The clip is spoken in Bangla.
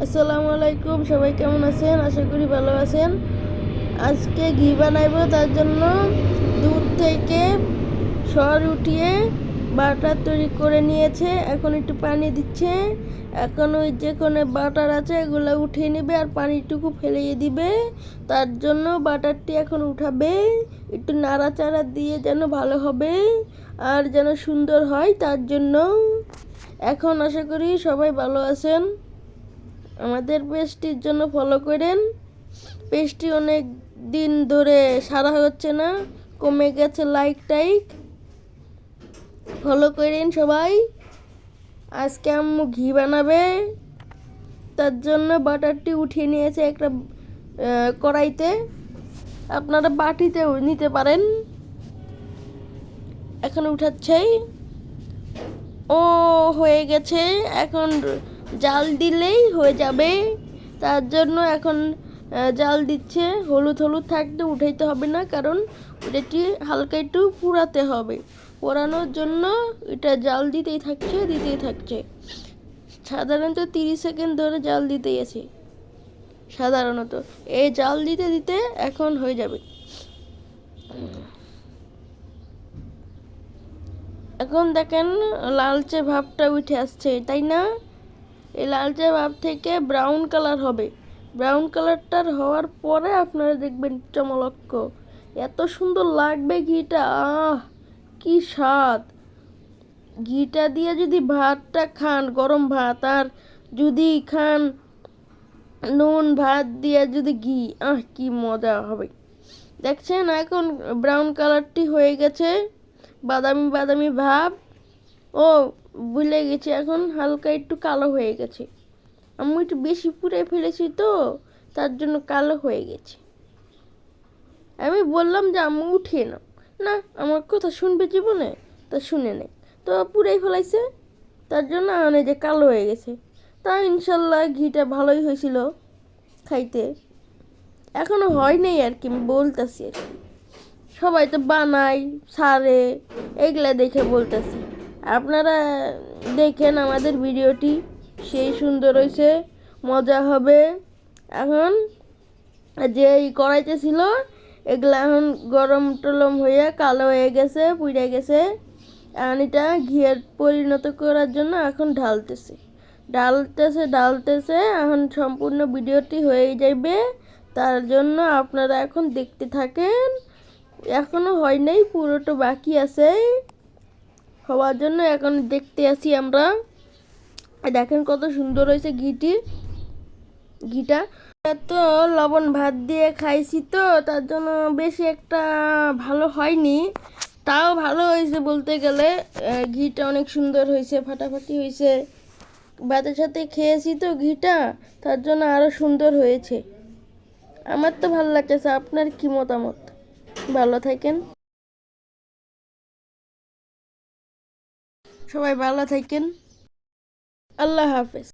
আসসালামু আলাইকুম, সবাই কেমন আছেন? আশা করি ভালো আছেন। আজকে ঘি বানাইবো, তার জন্য দুধ থেকে সর উঠিয়ে বাটার তৈরি করে নিয়েছে। এখন একটু পানি দিচ্ছে। এখন ওই যে কোনো বাটার আছে এগুলো উঠিয়ে নেবে আর পানিটুকু ফেলিয়ে দিবে। তার জন্য বাটারটি এখন উঠাবে, একটু নাড়াচাড়া দিয়ে যেন ভালো হবে আর যেন সুন্দর হয়, তার জন্য। এখন আশা করি সবাই ভালো আছেন। আমাদের পেজটির জন্য ফলো করেন। পেজটি অনেক দিন ধরে সারা হচ্ছে না, কমে গেছে লাইক ফলো করেন সবাই। আজকে আম্মু ঘি বানাবে, তার জন্য বাটারটি উঠিয়ে নিয়েছে একটা কড়াইতে। আপনারা বাটিতেও নিতে পারেন। এখন উঠাচ্ছেই, ও হয়ে গেছে। এখন জাল দিলেই হয়ে যাবে, তার জন্য এখন জাল দিচ্ছে। হলুদ হলুদ থাকতে উঠাইতে হবে না, কারণ এটি হালকা একটু পুড়াতে হবে। পোড়ানোর জন্য এটা জাল দিতেই থাকছে। সাধারণত 30 সেকেন্ড ধরে জাল দিতেই আছে সাধারণত। এই জাল দিতে দিতে এখন হয়ে যাবে। এখন দেখেন লালচে ভাবটা উঠে আসছে, তাই না? এই লালচে ভাব থেকে ব্রাউন কালার হবে। ব্রাউন কালারটার হওয়ার পরে আপনারা দেখবেন চমলক্ষ, এত সুন্দর লাগবে ঘিটা। কি স্বাদ! ঘিটা দিয়ে যদি ভাতটা খান, গরম ভাত, আর যদি খান নুন ভাত দিয়ে যদি ঘি, কি মজা হবে। দেখছেন এখন ব্রাউন কালারটি হয়ে গেছে, বাদামি বাদামি ভাব। ও ভুলে গেছি, এখন হালকা একটু কালো হয়ে গেছে। আমি একটু বেশি পুড়ে ফেলেছি তো, তার জন্য কালো হয়ে গেছে। আমি বললাম যে আম্মু উঠিয়ে নাও, না আমার কথা শুনবে জীবনে, তা শুনে নেই, তো পুড়েই ফেলাইছে, তার জন্য আনে যে কালো হয়ে গেছে। তা ইনশাল্লাহ ঘিটা ভালোই হয়েছিল খাইতে। এখনো হয় নাই আর কি, আমি বলতেছি আর কি। সবাই তো বানাই সারে, এগুলা দেখে বলতেছি। আপনারা দেখেন আমাদের ভিডিওটি, সেই সুন্দর হয়েছে, মজা হবে। এখন যে এই কড়াইতে ছিল এগুলা এখন গরম টলম হয়ে কালো হয়ে গেছে, পুড়ে গেছে। এখন এটা ঘিয়ের পরিণত করার জন্য এখন ঢালতেছে। এখন সম্পূর্ণ ভিডিওটি হয়ে যাবে, তার জন্য আপনারা এখন দেখতে থাকেন। এখনো হয় নাই, পুরোটা বাকি আছে হওয়ার জন্য। এখন দেখতে আসি আমরা। দেখেন কত সুন্দর হয়েছে ঘিটা। এত লবণ ভাত দিয়ে খাইছি তো, তার জন্য বেশি একটা ভালো হয়নি, তাও ভালো হয়েছে বলতে গেলে। ঘিটা অনেক সুন্দর হয়েছে, ফাটাফাটি হয়েছে। ভাতের সাথে খেয়েছি তো ঘিটা, তার জন্য আরো সুন্দর হয়েছে। আমার তো ভালো লাগতেছে। আপনার কি মতামত? ভালো থাকেন, সবাই ভালো থাকেন। আল্লাহ হাফেজ।